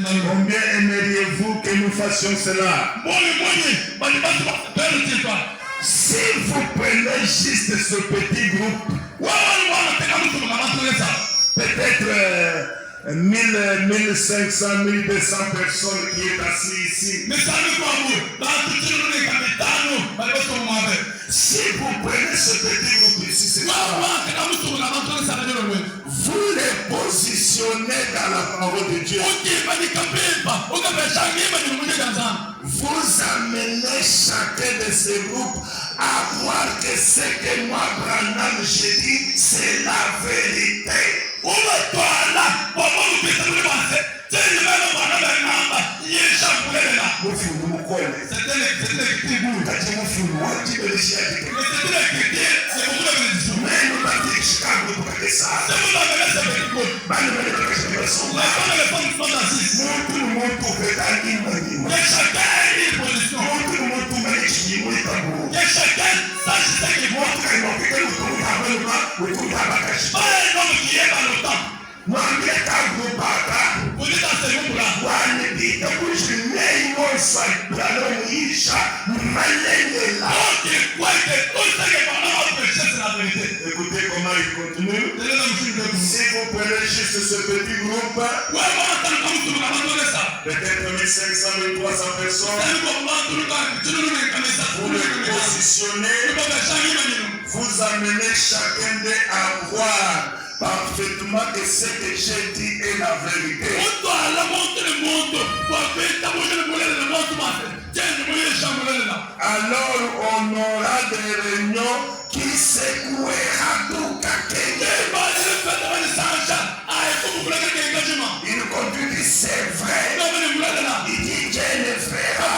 Combien aimeriez-vous que nous fassions cela? Si vous prenez juste ce petit groupe, peut-être 1500, 1200 personnes qui est assis ici. Si vous prenez ce petit groupe ici, vous les positionnez dans la parole de Dieu. Vous amenez chacun de ces groupes à croire que ce que moi, Branham, j'ai dit, c'est la vérité. Écoutez comment il continue. Si vous prenez juste ce petit groupe, peut-être 1500, 1300 personnes, vous les positionnez, vous amenez chacun d'eux à croire parfaitement que ce que j'ai dit est la vérité. Alors on aura des réunions qui secouera tout il continue, c'est vrai. Il dit Dieu ne fera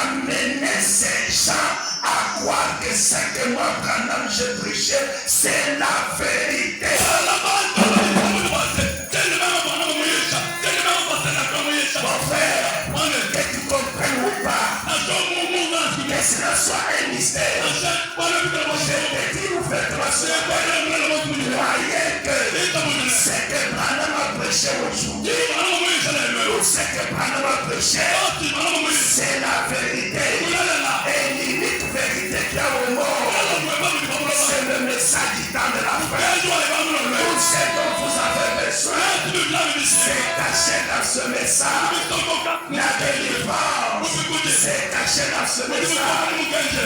amener ces gens à croire que ce que moi, Branham, je prêchais, c'est la vérité. Mon frère, que tu comprennes ou pas, que cela soit un mystère. Je te dis ouvertement, croyez que ce que Branham a prêché aujourd'hui, ou ce que Branham a prêché, c'est la vérité. Et l'unique vérité qu'il y a au monde, c'est le message du temps de la fin. Tout ce dont vous avez besoin, c'est caché dans ce message. La délivrance, c'est caché dans ce message.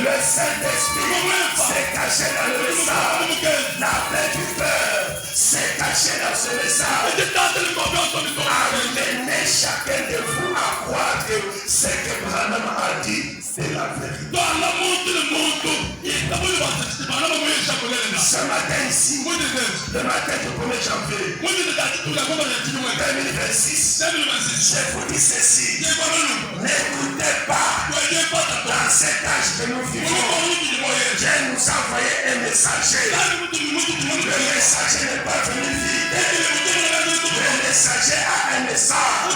Le Saint-Esprit, c'est caché dans le message. La paix du cœur, c'est caché dans ce message. Amenez chacun de vous à croire que ce que Branham a dit, c'est la vérité. Ce matin ici, le matin du 1er janvier 2026, je vous dis ceci, n'écoutez pas dans cet âge que nous vivons. Dieu nous a envoyé un messager. Le messager n'est pas venu vide. Le messager a un message.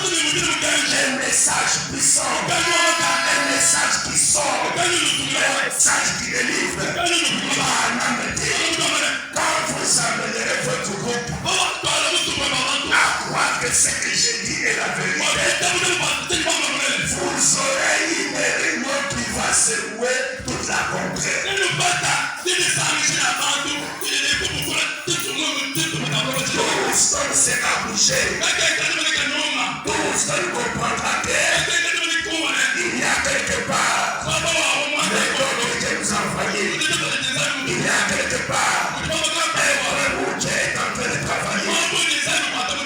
Un message puissant. Un message qui sort. Un message qui délivre. Quand vous amènerez votre groupe à croire que ce que j'ai dit est la vérité, vous aurez une réunion qui va secouer toute la contrée. Tous comme sera bouché. Tous ne comprendra qu'il y a quelque part le don que Dieu nous a envoyé. Il y a quelque part un vrai où Dieu est en train de travailler.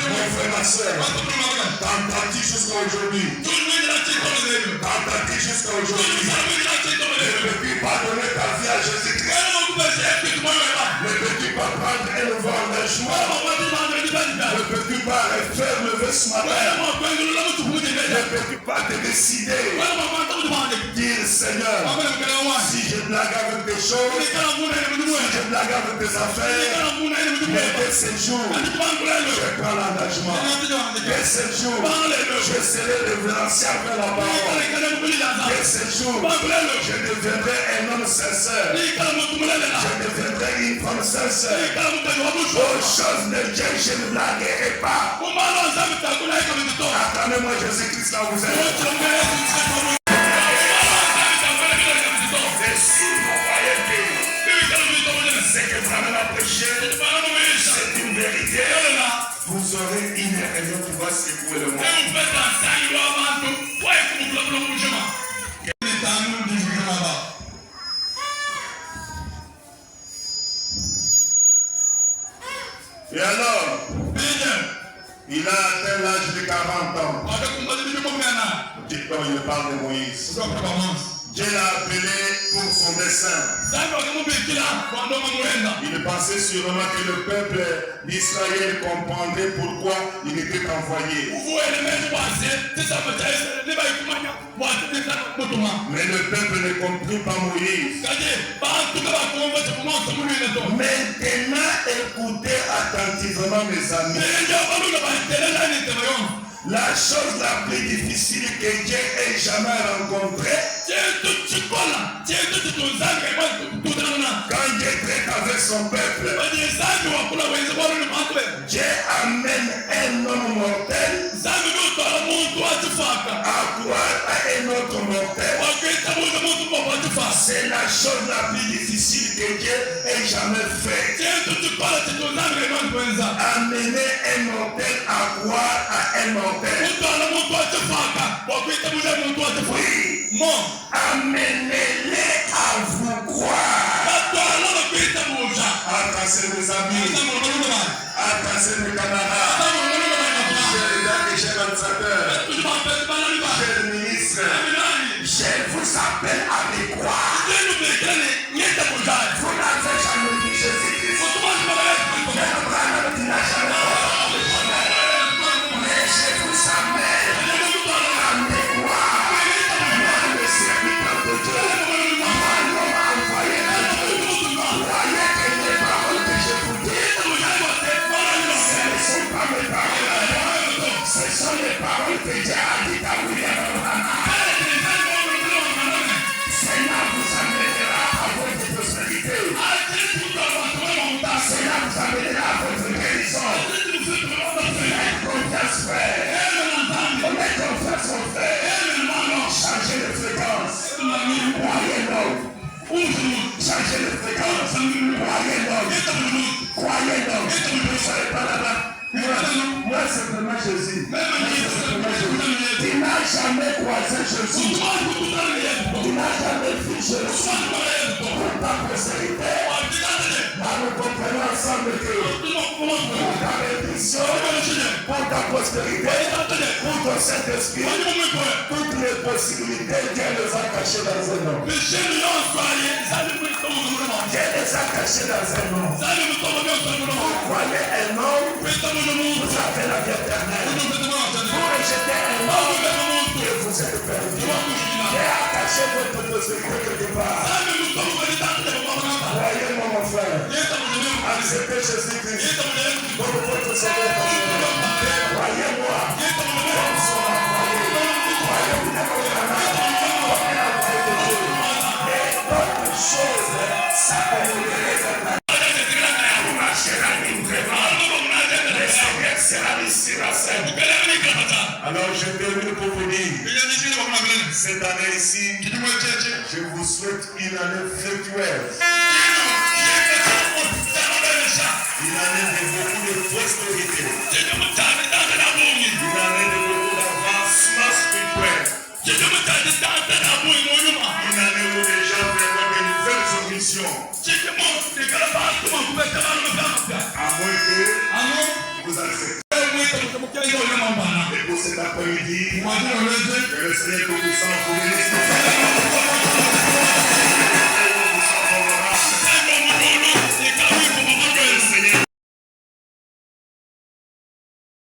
Mon frère, ma soeur, dans ta vie jusqu'à aujourd'hui, ne peux-tu pas donner ta vie à Jésus-Christ? Ne peux-tu pas prendre un nouveau engagement? Ne peux-tu pas faire lever ce matin? Ne peux-tu pas te décider? Dire Seigneur, si je blague avec des choses, si je blague avec des affaires, mais dès ce jour, je prends l'engagement. Dès ce jour, je serai révérenciel vers la parole. Dès ce jour, je deviendrai un homme sincère. Je deviendrai une femme sincère. Aux choses de Dieu, je ne blaguerai pas. Acclamez-moi Jésus-Christ là où vous êtes. Et si vous croyez que ce que Branham a prêché, c'est une vérité, vous aurez une raison qui va secouer le monde. Et alors, il a atteint l'âge de 40 ans. Quand il parle de Moïse, Dieu l'a appelé pour son dessein. Il pensait sûrement que le peuple d'Israël comprendrait pourquoi il était envoyé. Mais le peuple ne comprit pas Moïse. Maintenant, écoutez attentivement mes amis. La chose la plus difficile que Dieu ait jamais rencontrée, quand Dieu traite avec son peuple, Dieu amène un homme mortel à croire à un autre mortel. C'est la chose la plus difficile que Dieu ait jamais faite. Amener un mortel à croire à un mortel. Oui. Amenez-les à vous croire. Attention mes amis. Attention mes camarades. Chers administrateurs. Chers ministres. Je vous appelle à me croire. Vous n'avez jamais vu Jésus-Christ. Mais je vous appelle à me croire. Moi, le serviteur de Dieu. Moi, l'homme envoyé de Dieu. Croyez que les paroles que je vous dis, ce ne sont pas mes paroles. Ce sont les paroles que Dieu a dites à William Branham. Cela vous amènera à votre prospérité. Cela vous amènera à votre guérison. Faites confiance, frère. Faites confiance, mon frère. Changez de fréquence. Croyez-le. Changez de fréquence. Croyez-le. Croyez-le. Vous ne serez pas là-bas. Moi, simplement Jésus. Tu n'as jamais croisé Jésus. Tu n'as jamais vu Jésus. Pour ta postérité, nous comprenons ensemble que pour ta bénédiction, pour ta postérité, pour ton Saint-Esprit, toutes les possibilités, Dieu les a cachées dans un homme. Dieu les a cachées dans un homme. Vous croyez un homme, vous avez la vie éternelle. Vous rejetez un homme, et vous êtes perdu. Dieu a caché votre possibilité quelque part. Croyez-moi, mon frère. Acceptez Jésus-Christ comme votre sauveur personnel. Croyez-moi comme son envoyé. Croyez-moi comme l'envoyé de Dieu. Et d'autres choses s'accompliront. Vous marcherez librement. Le Seigneur sera ici la scène. Alors je termine pour vous dire, cette année ici, je vous souhaite une année fructueuse. Une année de beaucoup de prospérité. Une année de beaucoup d'avancement spirituel. Une année où les gens verront de nouvelles ambitions. À moins que vous acceptez. Et pour cet après-midi, que le Seigneur vous